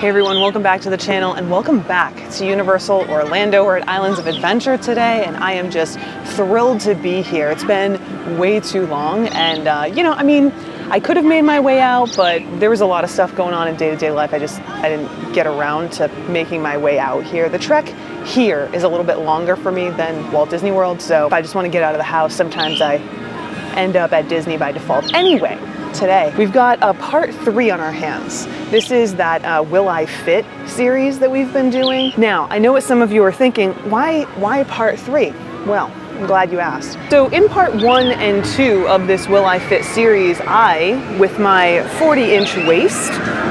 Hey everyone, welcome back to the channel and welcome back to Universal Orlando. We're at Islands of Adventure today and I am just thrilled to be here. It's been way too long and I could have made my way out, but there was a lot of stuff going on in day-to-day life. I didn't get around to making my way out here. The trek here is a little bit longer for me than Walt Disney World, so if I just want to get out of the house, sometimes I end up at Disney by default. Anyway, today we've got a part 3 on our hands. This is that Will I Fit series that we've been doing. Now, I know what some of you are thinking, why part 3? Well, I'm glad you asked. So in part 1 and 2 of this Will I Fit series, I, with my 40-inch waist,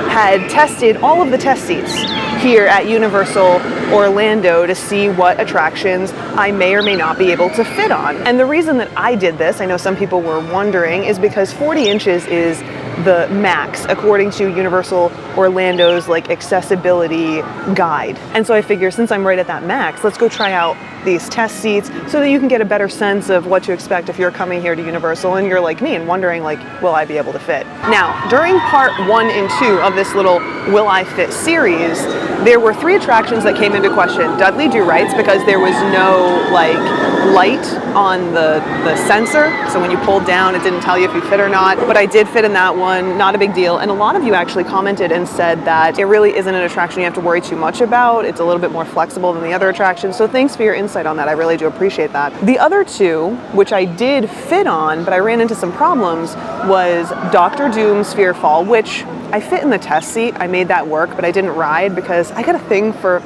had tested all of the test seats here at Universal Orlando to see what attractions I may or may not be able to fit on. And the reason that I did this, I know some people were wondering, is because 40 inches is the max according to Universal Orlando's accessibility guide. And so I figure since I'm right at that max, let's go try out these test seats so that you can get a better sense of what to expect if you're coming here to Universal and you're like me and wondering will I be able to fit? Now, during part 1 and 2 of this little Will I Fit series, there were 3 attractions that came into question. Dudley Do Rights, because there was no light on the sensor, so when you pulled down it didn't tell you if you fit or not, but I did fit in that one, not a big deal. And a lot of you actually commented and said that it really isn't an attraction you have to worry too much about. It's a little bit more flexible than the other attractions, so thanks for your insight on that. I really do appreciate that. The other 2, which I did fit on, but I ran into some problems, was Dr. Doom's Fear Fall, which I fit in the test seat. I made that work, but I didn't ride because I got a thing for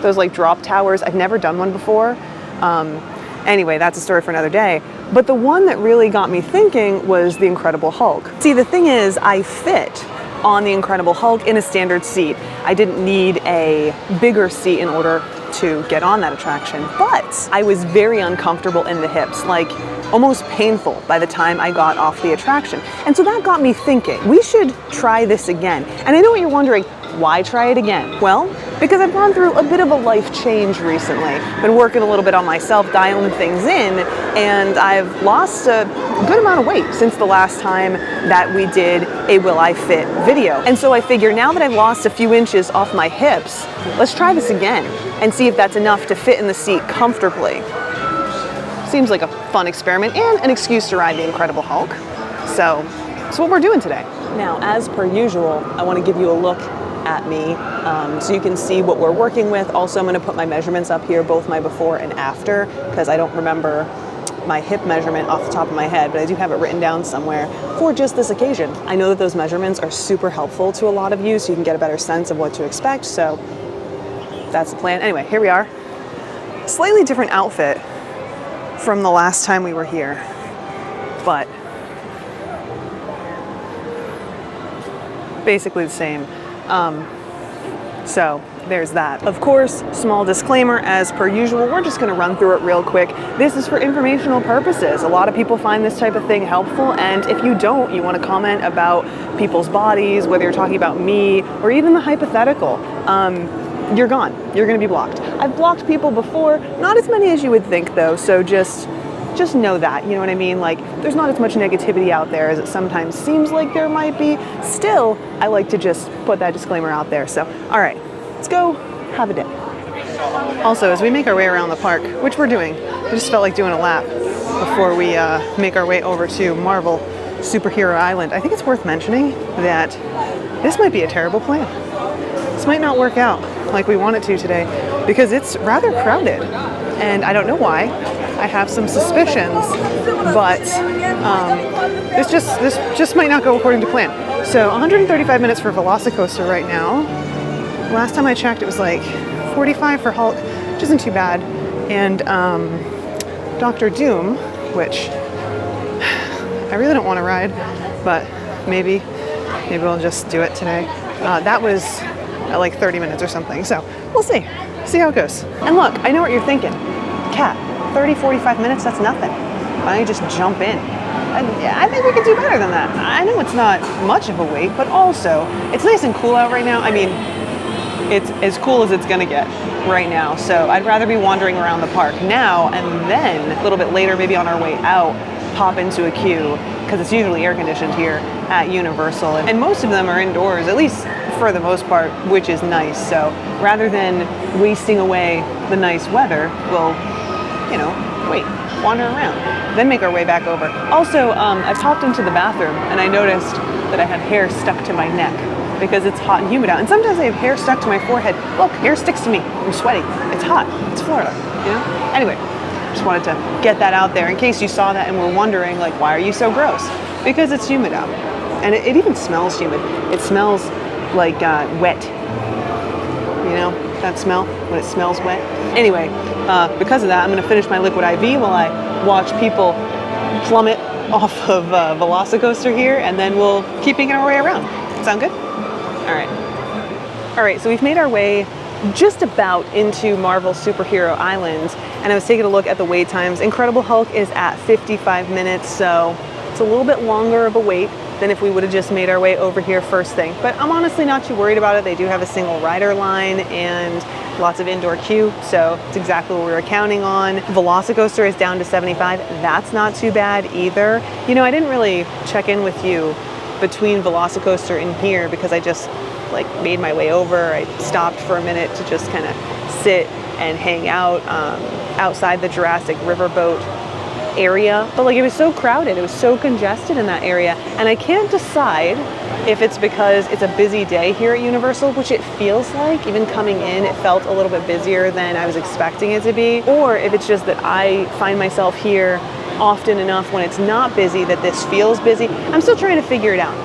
those drop towers. I've never done one before. Anyway, that's a story for another day. But the one that really got me thinking was the Incredible Hulk. See, the thing is, I fit on the Incredible Hulk in a standard seat. I didn't need a bigger seat in order to get on that attraction, but I was very uncomfortable in the hips, almost painful by the time I got off the attraction. And so that got me thinking, we should try this again. And I know what you're wondering, why try it again? Well, because I've gone through a bit of a life change recently. Been working a little bit on myself, dialing things in, and I've lost a good amount of weight since the last time that we did a Will I Fit video. And so I figure now that I've lost a few inches off my hips, let's try this again and see if that's enough to fit in the seat comfortably. Seems like a fun experiment and an excuse to ride the Incredible Hulk. So that's what we're doing today. Now, as per usual, I want to give you a look at me so you can see what we're working with. Also, I'm going to put my measurements up here, both my before and after, because I don't remember my hip measurement off the top of my head, but I do have it written down somewhere for just this occasion. I know that those measurements are super helpful to a lot of you, so you can get a better sense of what to expect, so that's the plan. Anyway, here we are. Slightly different outfit from the last time we were here, but basically the same. So there's that. Of course, small disclaimer, as per usual, we're just going to run through it real quick. This is for informational purposes. A lot of people find this type of thing helpful, and if you don't, you want to comment about people's bodies, whether you're talking about me or even the hypothetical, you're gone. You're going to be blocked. I've blocked people before, not as many as you would think though, so just know that, you know what I mean? There's not as much negativity out there as it sometimes seems like there might be. Still, I like to just put that disclaimer out there. So, all right, let's go have a dip. Also, as we make our way around the park, which we're doing, I just felt like doing a lap before we make our way over to Marvel Superhero Island. I think it's worth mentioning that this might be a terrible plan. This might not work out like we want it to today because it's rather crowded, and I don't know why. I have some suspicions, but this just might not go according to plan. So 135 minutes for Velocicoaster right now. Last time I checked, it was 45 for Hulk, which isn't too bad. And Dr. Doom, which I really don't want to ride, but maybe we'll just do it today. That was at 30 minutes or something, so we'll see how it goes. And look, I know what you're thinking. Kat, 30, 45 minutes, that's nothing. Why don't you just jump in? I think we can do better than that. I know it's not much of a wait, but also, it's nice and cool out right now. I mean, it's as cool as it's gonna get right now. So I'd rather be wandering around the park now and then a little bit later, maybe on our way out, pop into a queue, because it's usually air conditioned here at Universal. And most of them are indoors, at least for the most part, which is nice. So rather than wasting away the nice weather, we'll, you know, wait, wander around, then make our way back over. Also, I popped into the bathroom and I noticed that I had hair stuck to my neck because it's hot and humid out. And sometimes I have hair stuck to my forehead. Look, hair sticks to me. I'm sweating. It's hot. It's Florida, you know? Anyway, just wanted to get that out there in case you saw that and were wondering, like, why are you so gross? Because it's humid out. And it even smells humid. It smells like wet. You know, that smell when it smells wet? Anyway, because of that, I'm gonna finish my liquid IV while I watch people plummet off of Velocicoaster here, and then we'll keep making our way around. Sound good? All right, so we've made our way just about into Marvel Superhero Island, and I was taking a look at the wait times. Incredible Hulk is at 55 minutes, so it's a little bit longer of a wait than if we would have just made our way over here first thing. But I'm honestly not too worried about it. They do have a single rider line and lots of indoor queue, so it's exactly what we were counting on. Velocicoaster is down to 75. That's not too bad either. You know, I didn't really check in with you between Velocicoaster and here because I just like made my way over. I stopped for a minute to just kind of sit and hang out outside the Jurassic Riverboat area, but like it was so crowded, it was so congested in that area, and I can't decide if it's because it's a busy day here at Universal, which it feels like. Even coming in, it felt a little bit busier than I was expecting it to be, or if it's just that I find myself here often enough when it's not busy that this feels busy. I'm still trying to figure it out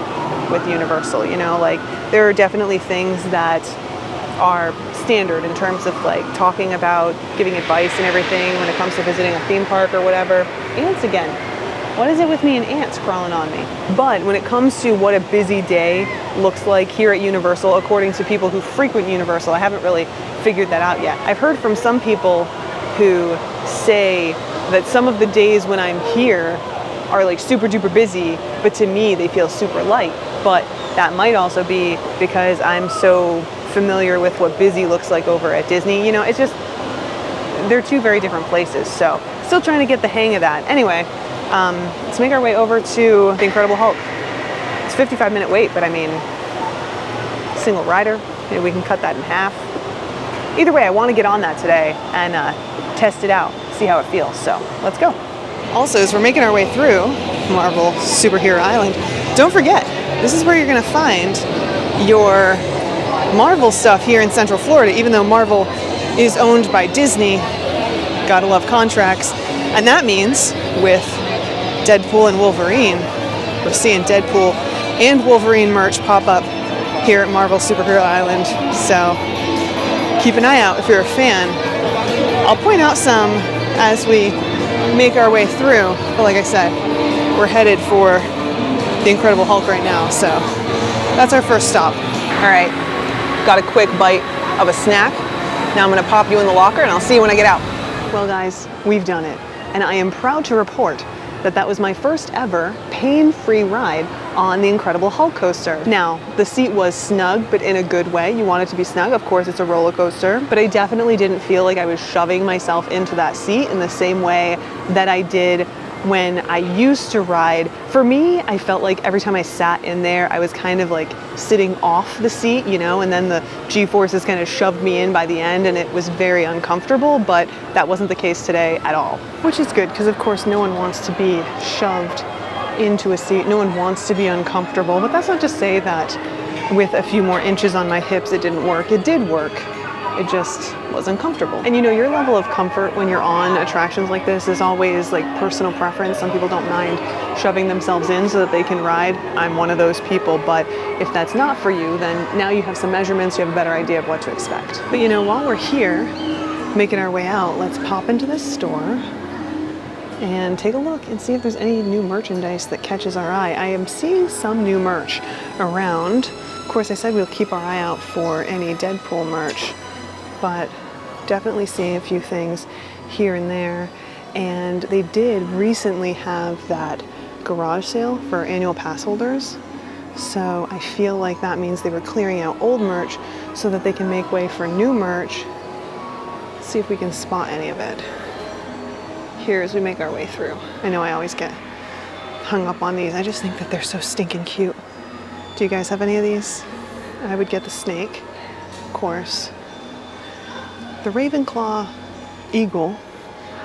with Universal, you know, like there are definitely things that are standard in terms of like talking about giving advice and everything when it comes to visiting a theme park or whatever. Ants again. What is it with me and ants crawling on me? But when it comes to what a busy day looks like here at Universal, according to people who frequent Universal, I haven't really figured that out yet. I've heard from some people who say that some of the days when I'm here are like super duper busy, but to me they feel super light. But that might also be because I'm so familiar with what busy looks like over at Disney. You know, it's just, they're two very different places. So still trying to get the hang of that. Anyway, let's make our way over to the Incredible Hulk. It's a 55-minute wait, but I mean, single rider, maybe we can cut that in half. Either way, I want to get on that today and test it out, see how it feels. So let's go. Also, as we're making our way through Marvel Superhero Island, don't forget, this is where you're going to find your Marvel stuff here in Central Florida, even though Marvel is owned by Disney. Gotta love contracts. And that means with Deadpool and Wolverine, we're seeing Deadpool and Wolverine merch pop up here at Marvel Superhero Island. So keep an eye out if you're a fan. I'll point out some as we make our way through. But like I said, we're headed for the Incredible Hulk right now. So that's our first stop. All right. Got a quick bite of a snack. Now I'm gonna pop you in the locker and I'll see you when I get out. Well guys, we've done it. And I am proud to report that that was my first ever pain-free ride on the Incredible Hulk coaster. Now, the seat was snug, but in a good way. You want it to be snug. Of course, it's a roller coaster, but I definitely didn't feel like I was shoving myself into that seat in the same way that I did when I used to ride. For me, I felt like every time I sat in there, I was kind of like sitting off the seat, you know, and then the G-forces kind of shoved me in by the end and it was very uncomfortable, but that wasn't the case today at all. Which is good, because of course no one wants to be shoved into a seat. No one wants to be uncomfortable, but that's not to say that with a few more inches on my hips it didn't work. It did work. It just was uncomfortable. And you know, your level of comfort when you're on attractions like this is always like personal preference. Some people don't mind shoving themselves in so that they can ride. I'm one of those people, but if that's not for you, then now you have some measurements, you have a better idea of what to expect. But you know, while we're here, making our way out, let's pop into this store and take a look and see if there's any new merchandise that catches our eye. I am seeing some new merch around. Of course, I said we'll keep our eye out for any Deadpool merch, but definitely seeing a few things here and there. And they did recently have that garage sale for annual pass holders. So I feel like that means they were clearing out old merch so that they can make way for new merch. Let's see if we can spot any of it here as we make our way through. I know I always get hung up on these. I just think that they're so stinking cute. Do you guys have any of these? I would get the snake, of course. The Ravenclaw eagle,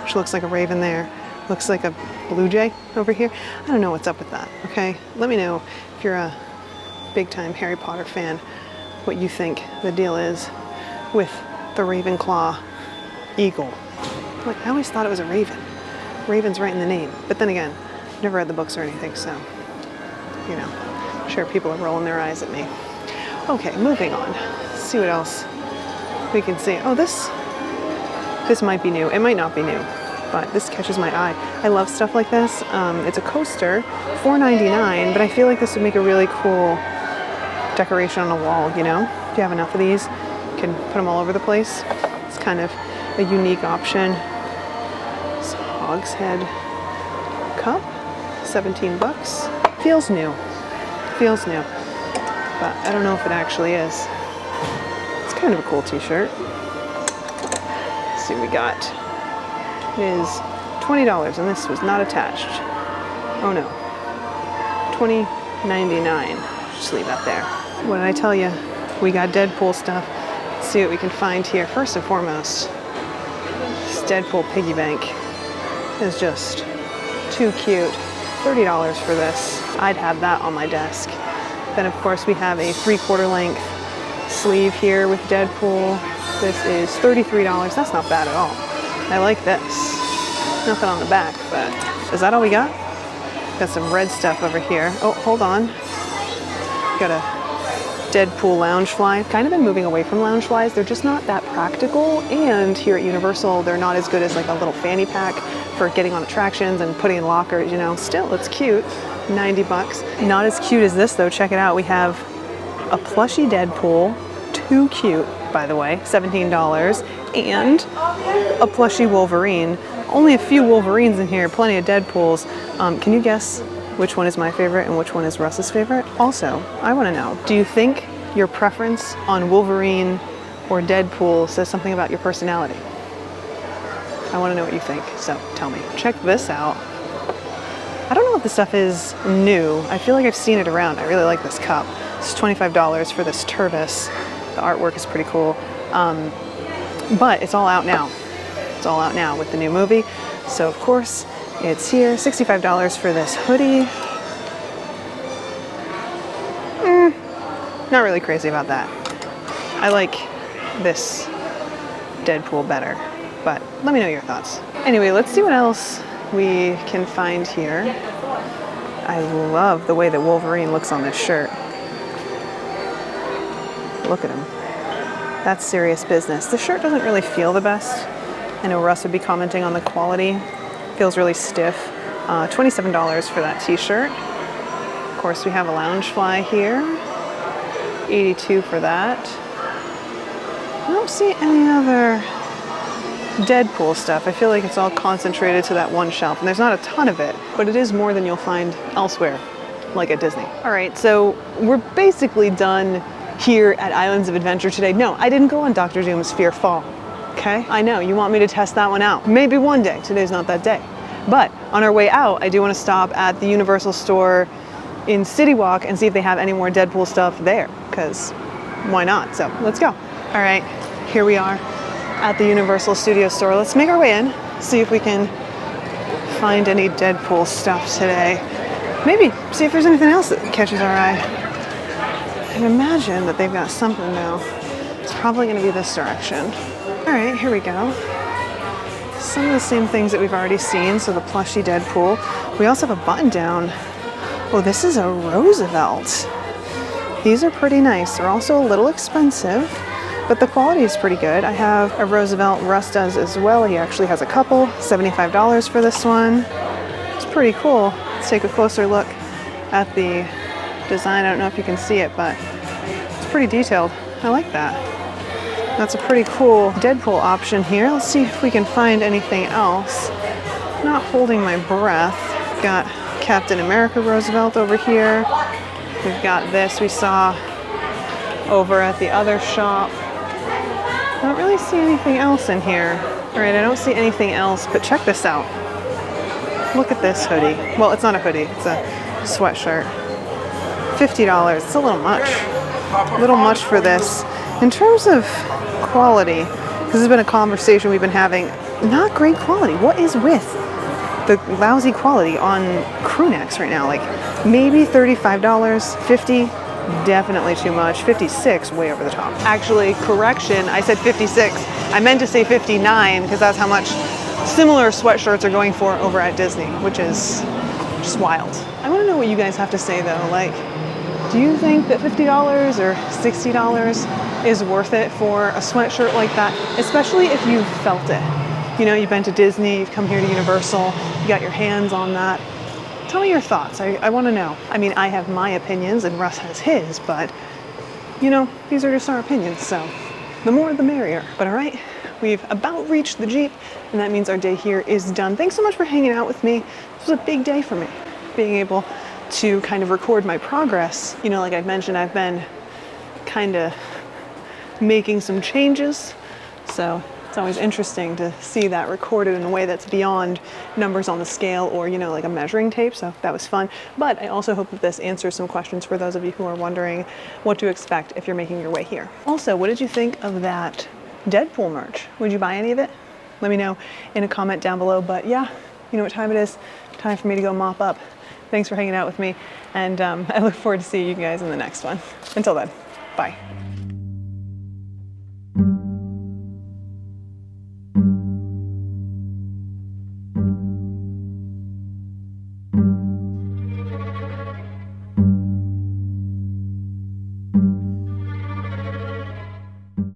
which looks like a raven there, looks like a blue jay over here. I don't know what's up with that, okay? Let me know if you're a big time Harry Potter fan, what you think the deal is with the Ravenclaw eagle. Like, I always thought it was a raven. Raven's right in the name. But then again, I've never read the books or anything, so, you know, I'm sure people are rolling their eyes at me. Okay, moving on. Let's see what else we can see. Oh, this might be new. It might not be new, but this catches my eye. I love stuff like this. It's a coaster, $4.99, but I feel like this would make a really cool decoration on a wall, you know? If you have enough of these, you can put them all over the place. It's kind of a unique option. It's a hogshead cup, 17 bucks. Feels new, but I don't know if it actually is. It's kind of a cool t-shirt. Let's see what we got. It is $20 and this was not attached. Oh no, $20.99. Just leave that there. What did I tell you? We got Deadpool stuff. Let's see what we can find here. First and foremost, this Deadpool piggy bank is just too cute. $30 for this. I'd have that on my desk. Then of course we have a 3/4 length sleeve here with Deadpool. This is $33. That's not bad at all. I like this. Nothing on the back, but is that all we got? Got some red stuff over here. Oh, hold on. Got a Deadpool Loungefly. Kind of been moving away from Loungeflies. They're just not that practical, and here at Universal they're not as good as like a little fanny pack for getting on attractions and putting in lockers, you know. Still, it's cute. 90 bucks. Not as cute as this though. Check it out. We have a plushie Deadpool. Too cute, by the way. $17. And a plushie Wolverine. Only a few Wolverines in here, plenty of Deadpools. Can you guess which one is my favorite and which one is Russ's favorite? Also, I want to know, do you think your preference on Wolverine or Deadpool says something about your personality? I want to know what you think, so tell me. Check this out. I don't know if this stuff is new. I feel like I've seen it around. I really like this cup. It's $25 for this Turvis. The artwork is pretty cool. But it's all out now. It's all out now with the new movie. So of course, it's here. $65 for this hoodie. Not really crazy about that. I like this Deadpool better, but let me know your thoughts. Anyway, let's see what else we can find here. I love the way that Wolverine looks on this shirt. Look at him. That's serious business. The shirt doesn't really feel the best. I know Russ would be commenting on the quality. Feels really stiff. $27 for that t-shirt. Of course, we have a Loungefly here. $82 for that. I don't see any other Deadpool stuff. I feel like it's all concentrated to that one shelf, and there's not a ton of it, but it is more than you'll find elsewhere, like at Disney. All right, so we're basically done here at Islands of Adventure today. No, I didn't go on Dr. Doom's Fear Fall, okay? I know, you want me to test that one out. Maybe one day, today's not that day. But on our way out, I do want to stop at the Universal store in City Walk and see if they have any more Deadpool stuff there, because why not? So let's go. All right, here we are at the Universal Studio store. Let's make our way in, see if we can find any Deadpool stuff today. Maybe see if there's anything else that catches our eye. I can imagine that they've got something now. It's probably gonna be this direction. All right, here we go. Some of the same things that we've already seen, so the plushie Deadpool. We also have a button down. Oh, this is a Roosevelt. These are pretty nice. They're also a little expensive, but the quality is pretty good. I have a Roosevelt. Russ does as well. He actually has a couple. $75 for this one. It's pretty cool. Let's take a closer look at the design. I don't know if you can see it, but it's pretty detailed. I like that. That's a pretty cool Deadpool option here. Let's see if we can find anything else. Not holding my breath. Got Captain America Roosevelt over here. We've got this we saw over at the other shop. I don't really see anything else in here. All right, I don't see anything else, but check this out. Look at this hoodie. Well, it's not a hoodie, it's a sweatshirt. $50, it's a little much. a little much for this. In terms of quality, this has been a conversation we've been having. Not great quality. What is with the lousy quality on crew necks right now? Like maybe $35, $50, definitely too much. $56, way over the top. Actually, correction, I said $56. I meant to say $59 because that's how much similar sweatshirts are going for over at Disney, which is just wild. I want to know what you guys have to say though. Like, do you think that $50 or $60 is worth it for a sweatshirt like that, especially if you've felt it? You know, you've been to Disney, you've come here to Universal, you got your hands on that. Tell me your thoughts. I want to know. I mean, I have my opinions and Russ has his, but you know, these are just our opinions, so the more the merrier. But all right, we've about reached the Jeep, and that means our day here is done. Thanks so much for hanging out with me. This was a big day for me, being able to kind of record my progress. You know, like I mentioned, I've been kind of making some changes, so it's always interesting to see that recorded in a way that's beyond numbers on the scale or, you know, like a measuring tape, so that was fun. But I also hope that this answers some questions for those of you who are wondering what to expect if you're making your way here. Also, what did you think of that Deadpool merch? Would you buy any of it? Let me know in a comment down below. But yeah, you know what time it is? Time for me to go mop up. Thanks for hanging out with me, and I look forward to seeing you guys in the next one. Until then, bye.